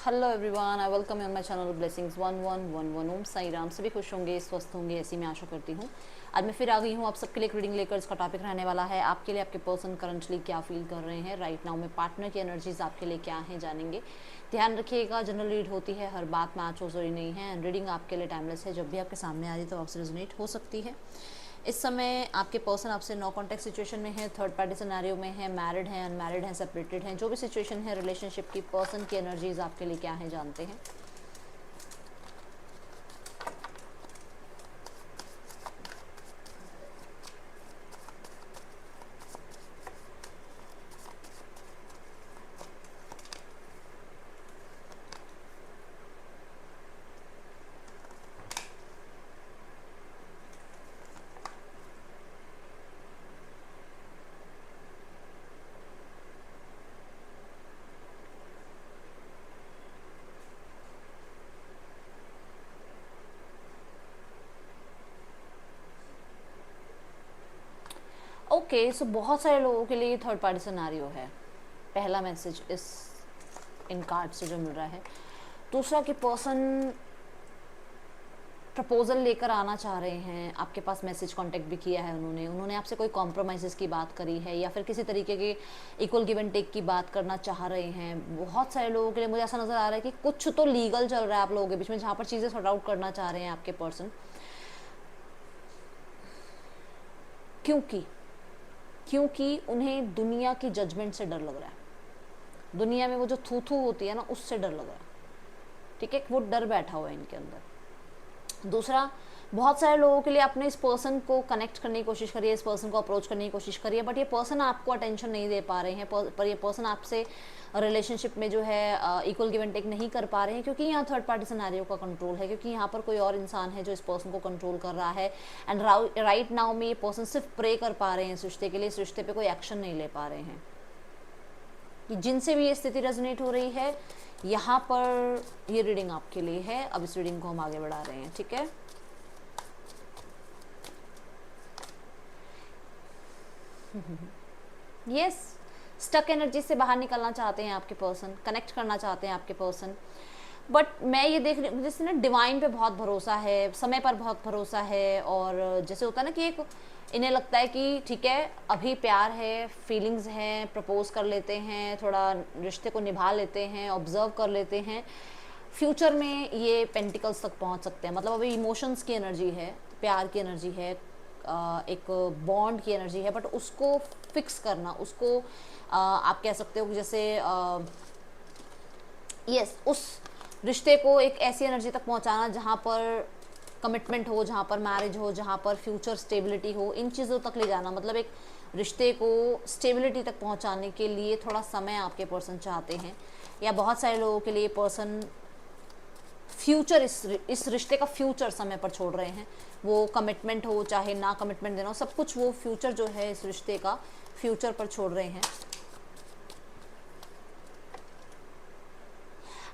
Hello everyone, I welcome on my channel blessings 1111। ओम साई राम। सभी खुश होंगे, स्वस्थ होंगे, ऐसी मैं आशा करती हूँ। आज मैं फिर आ गई हूँ आप सबके लिए एक रीडिंग लेकर। इसका टॉपिक रहने वाला है आपके लिए आपके पर्सन करंटली क्या फील कर रहे हैं राइट नाउ में। पार्टनर की एनर्जीज आपके लिए क्या हैं जानेंगे। ध्यान रखिएगा, जनरल रीड होती है, हर बात मैच हो जरूरी नहीं है। एंड रीडिंग आपके लिए टाइमलेस है, जब भी आपके सामने आ रही तो आपसे रेजोनेट हो सकती है। इस समय आपके पर्सन आपसे नो कॉन्टैक्ट सिचुएशन में है, थर्ड पार्टी सिनेरियो में है, मैरिड है, अनमैरिड है, सेपरेटेड है, जो भी सिचुएशन है रिलेशनशिप की, पर्सन की एनर्जीज आपके लिए क्या है जानते हैं। ओके, सो बहुत सारे लोगों के लिए थर्ड पार्टी सिनेरियो है। पहला मैसेज इस इन कार्ड से जो मिल रहा है। दूसरा कि पर्सन प्रपोजल लेकर आना चाह रहे हैं, आपके पास मैसेज कांटेक्ट भी किया है उन्होंने आपसे कोई कॉम्प्रोमाइज़ की बात करी है, या फिर किसी तरीके के इक्वल गिव एंड टेक की बात करना चाह रहे हैं। बहुत सारे लोगों के लिए मुझे ऐसा नज़र आ रहा है कि कुछ तो लीगल चल रहा है आप लोगों के बीच में, जहाँ पर चीज़ें सॉर्ट आउट करना चाह रहे हैं आपके पर्सन। क्योंकि क्योंकि उन्हें दुनिया की जजमेंट से डर लग रहा है। दुनिया में वो जो थू थू होती है ना, उससे डर लग रहा है। ठीक है, वो डर बैठा हुआ है इनके अंदर। दूसरा, बहुत सारे लोगों के लिए आपने इस पर्सन को कनेक्ट करने की कोशिश करी है, इस पर्सन को अप्रोच करने की कोशिश करी है, बट ये पर्सन आपको अटेंशन नहीं दे पा रहे हैं। पर ये पर्सन आपसे रिलेशनशिप में जो है इक्वल गिव एंड टेक नहीं कर पा रहे हैं, क्योंकि यहाँ थर्ड पार्टी सिनेरियो का कंट्रोल है, क्योंकि यहाँ पर कोई और इंसान है जो इस पर्सन को कंट्रोल कर रहा है। एंड राइट नाउ में ये पर्सन सिर्फ प्रे कर पा रहे हैं इस रिश्ते के लिए, इस रिश्ते पे कोई एक्शन नहीं ले पा रहे हैं। कि जिनसे भी ये स्थिति रेजोनेट हो रही है, यहाँ पर ये रीडिंग आपके लिए है। अब इस रीडिंग को हम आगे बढ़ा रहे हैं, ठीक है। यस, स्टक एनर्जी से बाहर निकलना चाहते हैं आपके पर्सन, कनेक्ट करना चाहते हैं आपके पर्सन। बट मैं ये देख रही हूँ जैसे ना डिवाइन पे बहुत भरोसा है, समय पर बहुत भरोसा है। और जैसे होता है ना कि एक इन्हें लगता है कि ठीक है अभी प्यार है, फीलिंग्स हैं, प्रपोज कर लेते हैं, थोड़ा रिश्ते को निभा लेते हैं, ऑब्जर्व कर लेते हैं, फ्यूचर में ये पेंटिकल्स तक पहुंच सकते हैं। मतलब अभी इमोशंस की एनर्जी है, प्यार की एनर्जी है, एक बॉन्ड की एनर्जी है, बट उसको फिक्स करना, उसको आप कह सकते हो कि जैसे यस, उस रिश्ते को एक ऐसी एनर्जी तक पहुंचाना जहाँ पर कमिटमेंट हो, जहाँ पर मैरिज हो, जहाँ पर फ्यूचर स्टेबिलिटी हो, इन चीज़ों तक ले जाना। मतलब एक रिश्ते को स्टेबिलिटी तक पहुंचाने के लिए थोड़ा समय आपके पर्सन चाहते हैं। या बहुत सारे लोगों के लिए पर्सन फ्यूचर, इस रिश्ते का फ्यूचर समय पर छोड़ रहे हैं। वो कमिटमेंट हो चाहे ना कमिटमेंट देना हो, सब कुछ वो फ्यूचर जो है इस रिश्ते का फ्यूचर पर छोड़ रहे हैं।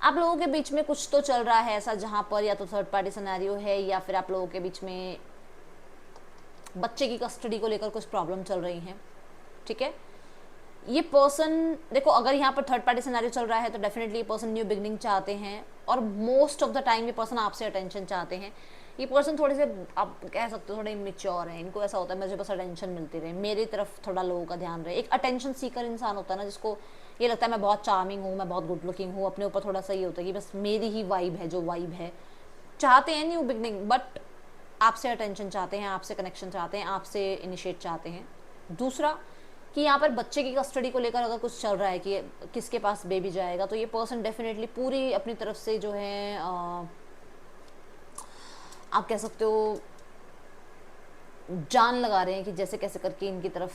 आप लोगों के बीच में कुछ तो चल रहा है ऐसा जहाँ पर या तो थर्ड पार्टी सिनेरियो है, या फिर आप लोगों के बीच में बच्चे की कस्टडी को लेकर कुछ प्रॉब्लम चल रही हैं। ठीक है, ये पर्सन देखो, अगर यहाँ पर थर्ड पार्टी सिनेरियो चल रहा है तो डेफिनेटली ये पर्सन न्यू बिगनिंग चाहते हैं, और मोस्ट ऑफ द टाइम ये पर्सन आपसे अटेंशन चाहते हैं। ये पर्सन थोड़े से आप कह सकते हो थोड़े इमेच्योर हैं। इनको ऐसा होता है मुझे बस अटेंशन मिलती रहे, मेरी तरफ थोड़ा लोगों का ध्यान रहे। एक अटेंशन सीकर इंसान होता है ना, जिसको ये लगता है मैं बहुत चार्मिंग हूँ, मैं बहुत गुड लुकिंग हूँ, अपने ऊपर थोड़ा सा ये होता है कि बस मेरी ही वाइब है, जो वाइब है। चाहते हैं न्यू बिगनिंग, बट आपसे अटेंशन चाहते हैं, आपसे कनेक्शन चाहते हैं, आपसे इनिशिएट चाहते हैं। दूसरा कि यहाँ पर बच्चे की कस्टडी को लेकर अगर कुछ चल रहा है कि किसके पास बेबी जाएगा, तो ये पर्सन डेफिनेटली पूरी अपनी तरफ से जो है आप कह सकते हो जान लगा रहे हैं कि जैसे कैसे करके इनकी तरफ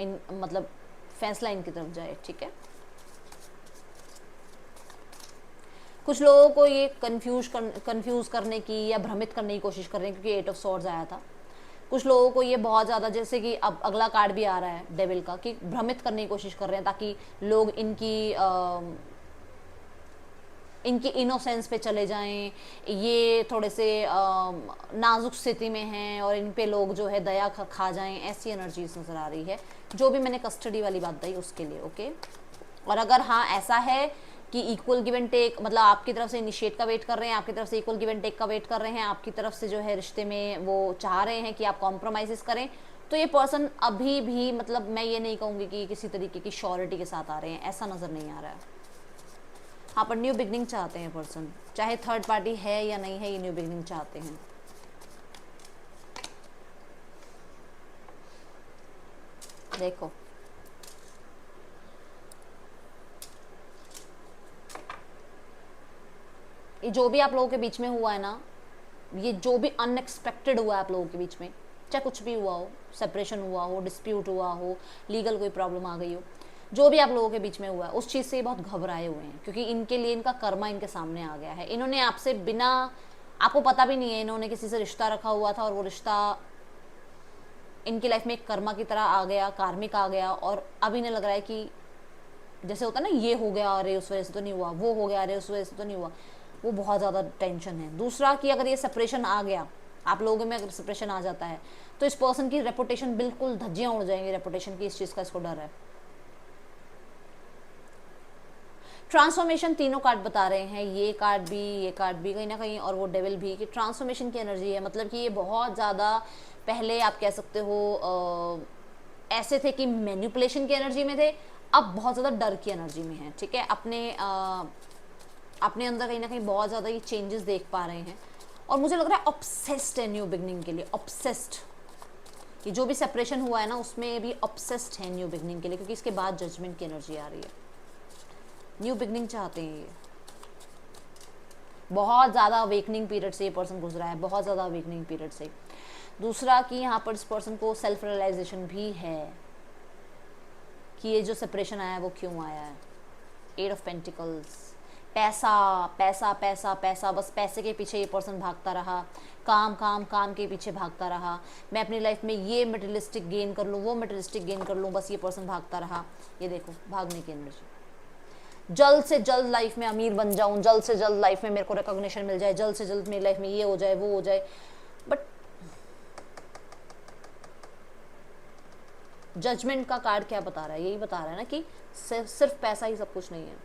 इन मतलब फैसला इनकी तरफ जाए। ठीक है, कुछ लोगों को ये कंफ्यूज करने की या भ्रमित करने की कोशिश कर रहे हैं, क्योंकि 8 ऑफ स्वॉर्ड्स आया था। कुछ लोगों को ये बहुत ज़्यादा, जैसे कि अब अगला कार्ड भी आ रहा है डेविल का, कि भ्रमित करने की कोशिश कर रहे हैं ताकि लोग इनकी इनोसेंस पे चले जाएं। ये थोड़े से नाजुक स्थिति में हैं और इन पे लोग जो है दया खा जाएं, ऐसी एनर्जीज नज़र आ रही है। जो भी मैंने कस्टडी वाली बात बताई उसके लिए, ओके। और अगर हाँ ऐसा है कि इक्वल गिव एंड टेक, मतलब आपकी तरफ से इनिशिएट का वेट कर रहे हैं, आपकी तरफ से इक्वल गिव एंड टेक का वेट कर रहे हैं, आपकी तरफ से जो है रिश्ते में वो चाह रहे हैं कि आप कॉम्प्रोमाइज़ करें, तो ये पर्सन अभी भी, मतलब मैं ये नहीं कहूँगी कि किसी तरीके की श्योरिटी के साथ आ रहे हैं, ऐसा नज़र नहीं आ रहा है। हाँ, पर न्यू बिगनिंग चाहते हैं पर्सन, चाहे थर्ड पार्टी है या नहीं है, ये न्यू बिगनिंग चाहते हैं। देखो ये जो भी आप लोगों के बीच में हुआ है ना, ये जो भी अनएक्सपेक्टेड हुआ है आप लोगों के बीच में, चाहे कुछ भी हुआ हो, सेपरेशन हुआ हो, डिस्प्यूट हुआ हो, लीगल कोई प्रॉब्लम आ गई हो, जो भी आप लोगों के बीच में हुआ है, उस चीज़ से बहुत घबराए हुए हैं, क्योंकि इनके लिए इनका कर्मा इनके सामने आ गया है। इन्होंने आपसे बिना, आपको पता भी नहीं है, इन्होंने किसी से रिश्ता रखा हुआ था और वो रिश्ता इनकी लाइफ में एक कर्मा की तरह आ गया, कार्मिक आ गया, और अब इन्हें लग रहा है कि जैसे होता है ना, ये हो गया अरे उस वजह से तो नहीं हुआ, वो हो गया अरे उस वजह से तो नहीं हुआ, वो बहुत ज़्यादा टेंशन है। दूसरा कि अगर ये सेपरेशन आ गया, आप लोगों में अगर सेपरेशन आ जाता है, तो इस पर्सन की रेपुटेशन बिल्कुल धज्जियां उड़ जाएंगी रेपुटेशन की, इस चीज़ का इसको डर है। ट्रांसफॉर्मेशन तीनों कार्ड बता रहे हैं, ये कार्ड भी कहीं ना कहीं, और वो डेविल भी, कि ट्रांसफॉर्मेशन की एनर्जी है। मतलब कि ये बहुत ज़्यादा, पहले आप कह सकते हो ऐसे थे कि मैनिपुलेशन की एनर्जी में थे, अब बहुत ज़्यादा डर की एनर्जी में है। ठीक है, अपने अंदर कहीं ना कहीं बहुत ज़्यादा ये चेंजेस देख पा रहे हैं, और मुझे लग रहा है ऑब्सेस्ड है न्यू बिगनिंग के लिए, ऑब्सेस्ड। कि जो भी सेपरेशन हुआ है ना, उसमें भी ऑब्सेस्ड है न्यू बिगनिंग के लिए, क्योंकि इसके बाद जजमेंट की एनर्जी आ रही है। न्यू बिगनिंग चाहते हैं ये, बहुत ज़्यादा अवेकनिंग पीरियड से ये पर्सन गुजरा है, बहुत ज़्यादा अवेकनिंग पीरियड से। दूसरा कि यहाँ पर इस पर्सन को सेल्फ रियलाइजेशन भी है कि ये जो सेपरेशन आया है वो क्यों आया है। 8 ऑफ पेंटिकल्स, पैसा पैसा पैसा पैसा, बस पैसे के पीछे ये पर्सन भागता रहा, काम काम काम के पीछे भागता रहा, मैं अपनी लाइफ में ये मटेरियलिस्टिक गेन कर लूँ, वो मटेरियलिस्टिक गेन कर लूँ, बस ये पर्सन भागता रहा। ये देखो भागने की एनर्जी, जल्द से जल्द लाइफ में अमीर बन जाऊं, जल्द से जल्द लाइफ में मेरे को रिकॉग्निशन मिल जाए, जल्द से जल्द मेरी लाइफ में ये हो जाए वो हो जाए। बट जजमेंट का कार्ड क्या बता रहा है, यही बता रहा है ना कि सिर्फ पैसा ही सब कुछ नहीं है।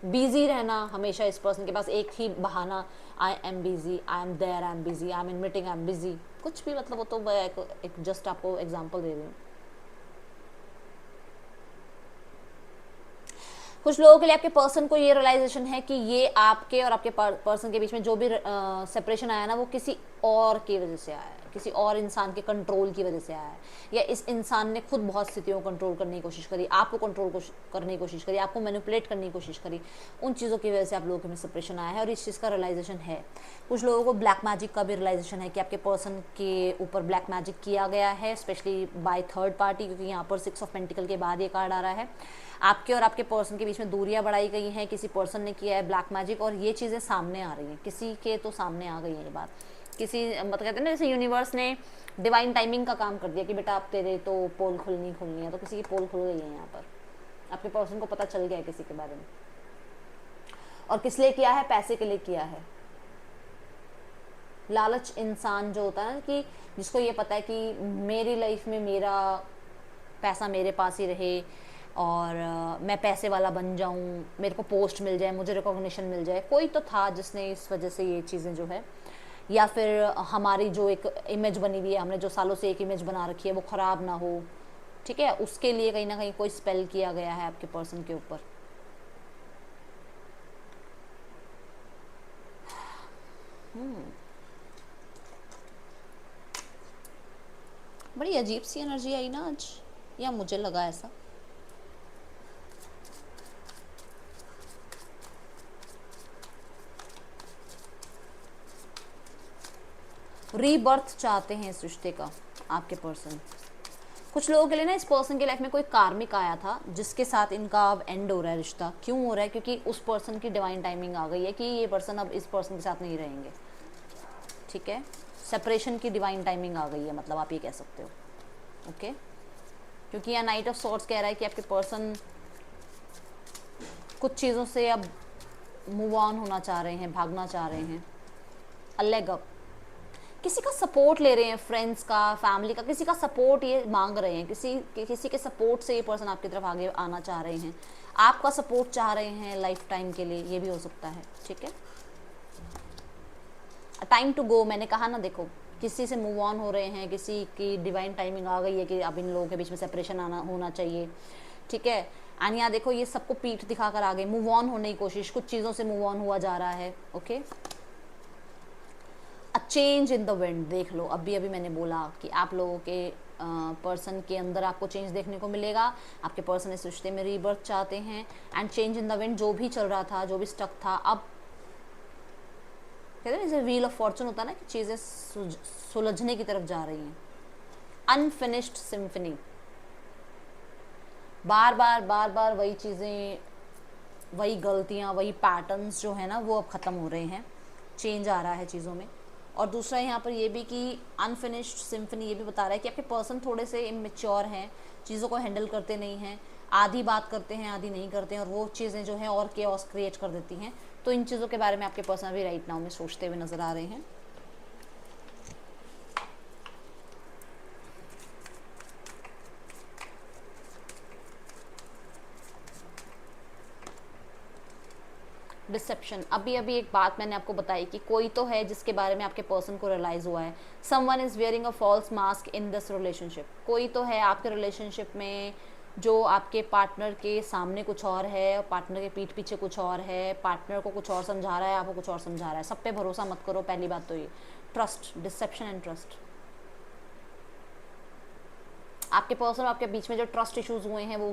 बिजी रहना हमेशा, इस पर्सन के पास एक ही बहाना, I am busy, I am there, I am busy, I am in meeting, I am busy, कुछ भी, मतलब वो तो मैं एक जस्ट आपको एग्जांपल दे रही हूँ। कुछ लोगों के लिए आपके पर्सन को ये रियलाइजेशन है कि ये आपके और आपके पर्सन के बीच में जो भी सेपरेशन आया ना, वो किसी और की वजह से आया है, किसी और इंसान के कंट्रोल की वजह से आया है, या इस इंसान ने खुद बहुत स्थितियों को कंट्रोल करने की कोशिश करी, आपको कंट्रोल करने की कोशिश करी, आपको मैनिपुलेट करने की कोशिश करी, उन चीज़ों की वजह से आप लोगों के में सेपरेशन आया है, और इस चीज़ का रियलाइजेशन है। कुछ लोगों को ब्लैक मैजिक का भी रियलाइजेशन है कि आपके पर्सन के ऊपर ब्लैक मैजिक किया गया है, स्पेशली बाय थर्ड पार्टी, क्योंकि यहाँ पर 6 ऑफ पेंटिकल के बाद ये कार्ड आ रहा है। आपके और आपके पर्सन के बीच में दूरियां बढ़ाई गई हैं, किसी पर्सन ने किया है ब्लैक मैजिक, और ये चीज़ें सामने आ रही हैं, किसी के तो सामने आ गई है ये बात, किसी मतलब कहते हैं ना, जैसे यूनिवर्स ने डिवाइन टाइमिंग का काम कर दिया कि बेटा आप तेरे तो पोल खुलनी है, तो किसी की पोल खुल गई है यहाँ पर, आपके पर्सन को पता चल गया है किसी के बारे में। और किस लिए किया है? पैसे के लिए किया है। लालच इंसान जो होता है कि जिसको ये पता है कि मेरी लाइफ में मेरा पैसा मेरे पास ही रहे, और मैं पैसे वाला बन जाऊं, मेरे को पोस्ट मिल जाए, मुझे रिकॉग्निशन मिल जाए। कोई तो था जिसने इस वजह से ये चीज़ें जो है, या फिर हमारी जो एक इमेज बनी हुई है, हमने जो सालों से एक इमेज बना रखी है, वो ख़राब ना हो, ठीक है, उसके लिए कहीं ना कहीं कोई स्पेल किया गया है आपके पर्सन के ऊपर। बड़ी अजीब सी एनर्जी आई ना आज, या मुझे लगा ऐसा। रीबर्थ चाहते हैं इस रिश्ते का आपके पर्सन। कुछ लोगों के लिए ना, इस पर्सन के लाइफ में कोई कार्मिक आया था जिसके साथ इनका अब एंड हो रहा है रिश्ता। क्यों हो रहा है? क्योंकि उस पर्सन की डिवाइन टाइमिंग आ गई है कि ये पर्सन अब इस पर्सन के साथ नहीं रहेंगे। ठीक है, सेपरेशन की डिवाइन टाइमिंग आ गई है, मतलब आप ये कह सकते हो। ओके, क्योंकि यहाँ नाइट ऑफ सॉर्ड्स कह रहा है कि आपके पर्सन कुछ चीज़ों से अब मूव ऑन होना चाह रहे हैं, भागना चाह रहे हैं, अलग अप, किसी का सपोर्ट ले रहे हैं, फ्रेंड्स का, फैमिली का, किसी का सपोर्ट ये मांग रहे हैं, किसी के सपोर्ट से ये पर्सन आपकी तरफ आगे आना चाह रहे हैं, आपका सपोर्ट चाह रहे हैं लाइफ टाइम के लिए, ये भी हो सकता है, ठीक है। टाइम टू गो, मैंने कहा ना, देखो किसी से मूव ऑन हो रहे हैं, किसी की डिवाइन टाइमिंग आ गई है कि अब इन लोगों के बीच में सेपरेशन आना होना चाहिए, ठीक है। एंड यहाँ देखो ये सबको पीठ दिखाकर आ गए, मूव ऑन होने की कोशिश, कुछ चीज़ों से मूव ऑन हुआ जा रहा है, okay. A change in the wind, देख लो अभी अभी मैंने बोला कि आप लोगों के पर्सन के अंदर आपको चेंज देखने को मिलेगा। आपके पर्सन इस रिश्ते में रीबर्थ चाहते हैं। And change in the wind, जो भी चल रहा था, जो भी स्टक था, अब कहते हैं जैसे व्हील ऑफ फॉर्चून होता है ना कि चीज़ें सुलझने की तरफ जा रही हैं। अनफिनिश्ड सिम्फनी, बार बार वही चीज़ें, वही गलतियाँ, वही पैटर्न्स जो है ना वो अब ख़त्म हो रहे हैं, चेंज आ रहा है चीज़ों में। और दूसरा यहाँ पर ये भी कि अनफिनिश्ड सिम्फनी ये भी बता रहा है कि आपके पर्सन थोड़े से इमेच्योर हैं, चीज़ों को हैंडल करते नहीं हैं, आधी बात करते हैं आधी नहीं करते हैं, और वो चीज़ें जो हैं और केओस क्रिएट कर देती हैं। तो इन चीज़ों के बारे में आपके पर्सन भी राइट नाउ में सोचते हुए नज़र आ रहे हैं। डिसेप्शन, अभी अभी एक बात मैंने आपको बताई कि कोई तो है जिसके बारे में आपके पर्सन को रियलाइज़ हुआ है। Someone is wearing a false mask in this relationship, कोई तो है आपके रिलेशनशिप में जो आपके पार्टनर के सामने कुछ और है, पार्टनर के पीठ पीछे कुछ और है, पार्टनर को कुछ और समझा रहा है, आपको कुछ और समझा रहा है। सब पे भरोसा मत करो, पहली बात तो ये। ट्रस्ट, डिसेप्शन एंड ट्रस्ट, आपके पर्सन और आपके बीच में जो ट्रस्ट इश्यूज हुए हैं वो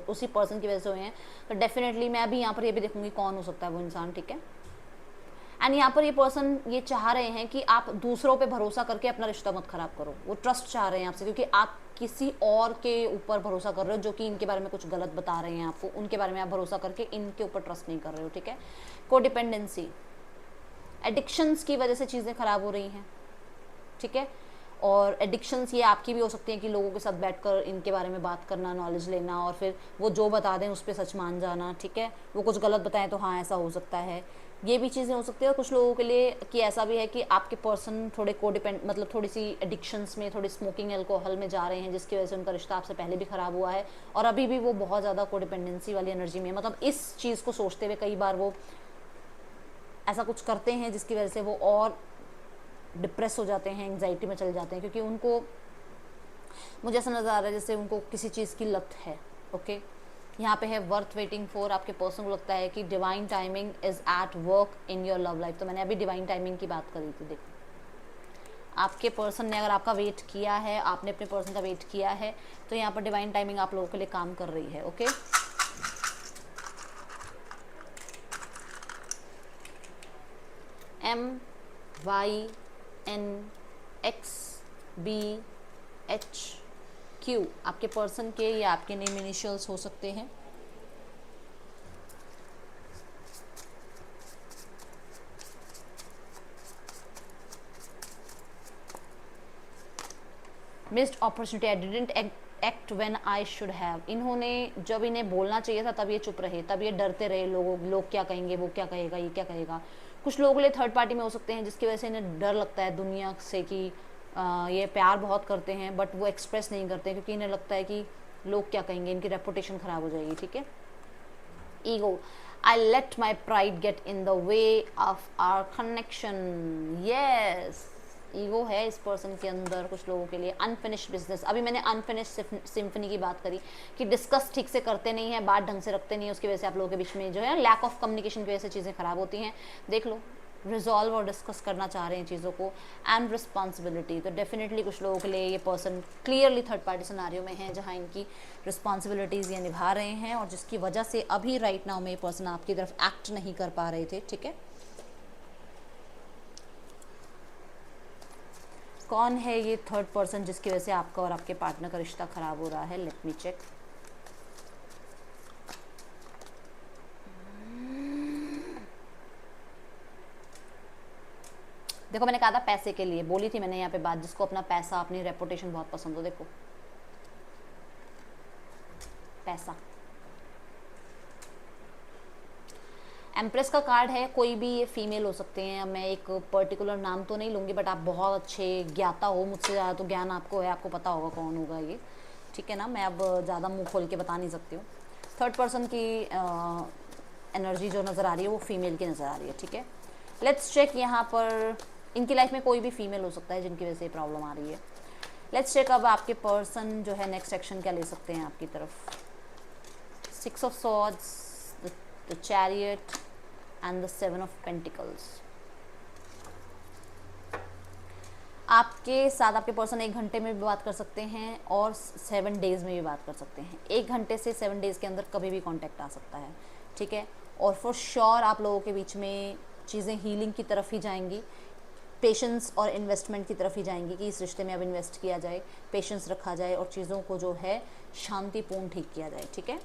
उसी पर्सन की वजह से हुए हैं। तो डेफिनेटली मैं अभी यहाँ पर ये भी देखूंगी कौन हो सकता है वो इंसान, ठीक है। एंड यहाँ पर ये पर्सन ये चाह रहे हैं कि आप दूसरों पे भरोसा करके अपना रिश्ता मत खराब करो, वो ट्रस्ट चाह रहे हैं आपसे, क्योंकि आप किसी और के ऊपर भरोसा कर रहे हो जो कि इनके बारे में कुछ गलत बता रहे हैं आपको, उनके बारे में आप भरोसा करके इनके ऊपर ट्रस्ट नहीं कर रहे हो, ठीक है। कोडिपेंडेंसी, एडिक्शंस की वजह से चीज़ें खराब हो रही हैं, ठीक है। और एडिक्शंस ये आपकी भी हो सकती हैं कि लोगों के साथ बैठकर इनके बारे में बात करना, नॉलेज लेना, और फिर वो जो बता दें उस पर सच मान जाना, ठीक है। वो कुछ गलत बताएं तो हाँ ऐसा हो सकता है, ये भी चीज़ें हो सकती है। और कुछ लोगों के लिए कि ऐसा भी है कि आपके पर्सन थोड़े कोडिपेंड, मतलब थोड़ी सी एडिक्शंस में, थोड़ी स्मोकिंग, अल्कोहल में जा रहे हैं, जिसकी वजह से उनका रिश्ता आपसे पहले भी ख़राब हुआ है और अभी भी वो बहुत ज़्यादा कोडिपेंडेंसी वाली एनर्जी में, मतलब इस चीज़ को सोचते हुए कई बार वो ऐसा कुछ करते हैं जिसकी वजह से वो और डिप्रेस हो जाते हैं, एंग्जाइटी में चले जाते हैं, क्योंकि उनको, मुझे ऐसा नज़र आ रहा है जैसे उनको किसी चीज़ की लत है, ओके। यहाँ पे है वर्थ वेटिंग फॉर, आपके पर्सन को लगता है कि divine timing is at work in your love life. तो मैंने अभी डिवाइन टाइमिंग की बात करी थी, देखो आपके पर्सन ने अगर आपका वेट किया है, आपने अपने पर्सन का वेट किया है, तो यहाँ पर डिवाइन टाइमिंग आप लोगों के लिए काम कर रही है, ओके। MYNXBHQ आपके पर्सन के या आपके नेम इनिशियल्स हो सकते हैं। Missed opportunity, I didn't act when I should have, इन्होंने जब इन्हें बोलना चाहिए था तब ये चुप रहे, तब ये डरते रहे, लोग क्या कहेंगे, वो क्या कहेगा, ये क्या कहेगा। कुछ लोगों के लिए थर्ड पार्टी में हो सकते हैं जिसकी वजह से इन्हें डर लगता है दुनिया से कि ये प्यार बहुत करते हैं बट वो एक्सप्रेस नहीं करते, क्योंकि इन्हें लगता है कि लोग क्या कहेंगे, इनकी रेपुटेशन ख़राब हो जाएगी, ठीक है। Ego, I let my pride get in the way of our connection, yes ego है इस पर्सन के अंदर कुछ लोगों के लिए। अनफिनिश्ड बिजनेस, अभी मैंने अनफिनिश्ड सिम्फनी की बात करी कि डिस्कस ठीक से करते नहीं है, बात ढंग से रखते नहीं है, उसकी वजह से आप लोगों के बीच में जो है लैक ऑफ कम्युनिकेशन की वजह से चीज़ें खराब होती हैं। देख लो, रिजॉल्व और डिस्कस करना चाह रहे हैं चीज़ों को। एंड रिस्पॉन्सिबिलिटी, तो डेफिनेटली कुछ लोगों के लिए ये person clearly third party scenario में है जहाँ इनकी रिस्पॉन्सिबिलिटीज़ ये निभा रहे हैं और जिसकी वजह से अभी राइट नाउ में ये पर्सन आपकी तरफ एक्ट नहीं कर पा रहे थे, ठीक है। कौन है ये थर्ड पर्सन जिसकी वजह से आपका और आपके पार्टनर का रिश्ता खराब हो रहा है, लेट मी चेक। देखो मैंने कहा था पैसे के लिए, बोली थी मैंने यहाँ पे बात, जिसको अपना पैसा, अपनी रेपुटेशन बहुत पसंद हो, देखो पैसा। एम्प्रेस का कार्ड है, कोई भी ये फीमेल हो सकते हैं, मैं एक पर्टिकुलर नाम तो नहीं लूँगी बट आप बहुत अच्छे ज्ञाता हो, मुझसे ज़्यादा तो ज्ञान आपको है, आपको पता होगा कौन होगा ये, ठीक है ना। मैं अब ज़्यादा मुंह खोल के बता नहीं सकती हूँ। थर्ड पर्सन की एनर्जी जो नज़र आ रही है वो फीमेल की नज़र आ रही है, ठीक है। लेट्स चेक यहाँ पर, इनकी लाइफ में कोई भी फीमेल हो सकता है जिनकी वजह से ये प्रॉब्लम आ रही है। लेट्स चेक अब आपके पर्सन जो है नेक्स्ट एक्शन क्या ले सकते हैं आपकी तरफ। 6 of Swords, the Chariot and the 7 of Pentacles। आपके साथ आपके पर्सन 1 घंटे में भी बात कर सकते हैं और 7 डेज़ में भी बात कर सकते हैं। 1 घंटे से 7 डेज़ के अंदर कभी भी कांटेक्ट आ सकता है, ठीक है। और फॉर श्योर आप लोगों के बीच में चीज़ें हीलिंग की तरफ ही जाएंगी, पेशेंस और इन्वेस्टमेंट की तरफ ही जाएंगी कि इस रिश्ते में अब इन्वेस्ट किया जाए, पेशेंस रखा जाए और चीज़ों को जो है शांतिपूर्ण ठीक किया जाए, ठीक है।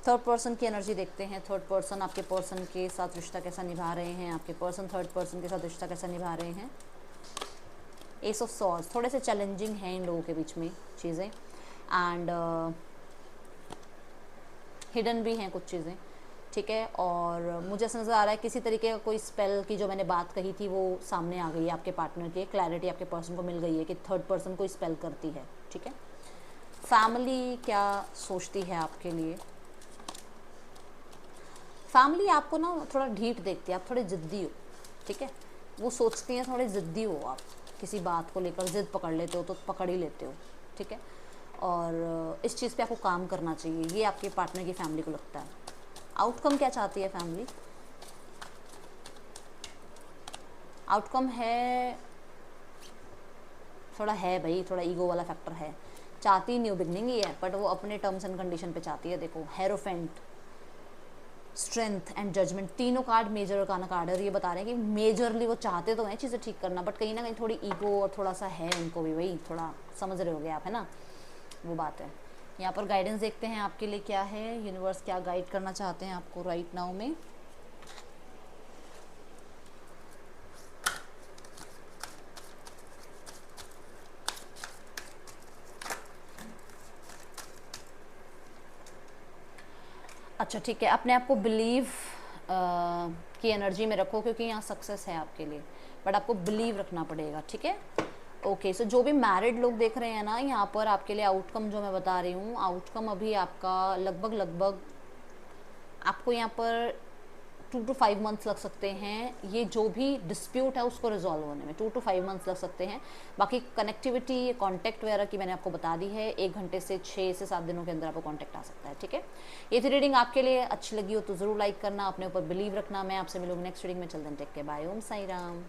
थर्ड पर्सन की एनर्जी देखते हैं। थर्ड पर्सन आपके पर्सन के साथ रिश्ता कैसा निभा रहे हैं, आपके पर्सन थर्ड पर्सन के साथ रिश्ता कैसा निभा रहे हैं। एस ऑफ सॉर्ड्स, थोड़े से चैलेंजिंग हैं इन लोगों के बीच में चीज़ें, एंड हिडन भी हैं कुछ चीज़ें, ठीक है। और मुझे ऐसा नज़र आ रहा है किसी तरीके का कोई स्पेल की जो मैंने बात कही थी वो सामने आ गई है आपके पार्टनर के, क्लैरिटी आपके पर्सन को मिल गई है कि थर्ड पर्सन कोई स्पेल करती है, ठीक है। फैमिली क्या सोचती है आपके लिए। फैमिली आपको ना थोड़ा ढीठ देखती है, आप थोड़े ज़िद्दी हो, ठीक है। वो सोचती हैं थोड़े ज़िद्दी हो आप, किसी बात को लेकर ज़िद पकड़ लेते हो तो पकड़ ही लेते हो, ठीक है। और इस चीज़ पे आपको काम करना चाहिए, ये आपके पार्टनर की फैमिली को लगता है। आउटकम क्या चाहती है फैमिली। आउटकम है थोड़ा है भाई, थोड़ा ईगो वाला फैक्टर है। चाहती न्यू बिगनिंग ही है, बट वो अपने टर्म्स एंड कंडीशन पे चाहती है। देखो हेरोफेंट, स्ट्रेंथ एंड जजमेंट, तीनों कार्ड मेजर का कार्ड है और ये बता रहे हैं कि मेजरली वो चाहते तो हैं चीज़ें ठीक करना, बट कहीं ना कहीं थोड़ी ईगो और थोड़ा सा है उनको भी, वही थोड़ा समझ रहे होगे आप, है ना, वो बात है। यहाँ पर गाइडेंस देखते हैं आपके लिए क्या है, यूनिवर्स क्या गाइड करना चाहते हैं आपको राइट नाउ में। अच्छा ठीक है, अपने आप को बिलीव की एनर्जी में रखो क्योंकि यहाँ सक्सेस है आपके लिए, बट आपको बिलीव रखना पड़ेगा, ठीक है। ओके सो जो भी मैरिड लोग देख रहे हैं ना, यहाँ पर आपके लिए आउटकम जो मैं बता रही हूँ, आउटकम अभी आपका लगभग आपको यहाँ पर 2 to 5 मंथ्स लग सकते हैं। ये जो भी डिस्प्यूट है उसको रिजॉल्व होने में 2 to 5 मंथ्स लग सकते हैं। बाकी कनेक्टिविटी, कॉन्टैक्ट वगैरह की मैंने आपको बता दी है, 1 घंटे से 6 से 7 दिनों के अंदर आपको कॉन्टैक्ट आ सकता है, ठीक है। ये थी रीडिंग, आपके लिए अच्छी लगी हो तो ज़रूर लाइक करना, अपने ऊपर बिलीव रखना। मैं आपसे मिलूंगी नेक्स्ट रीडिंग में। चलते हैं, टेक केयर, बाय, ओम साई राम।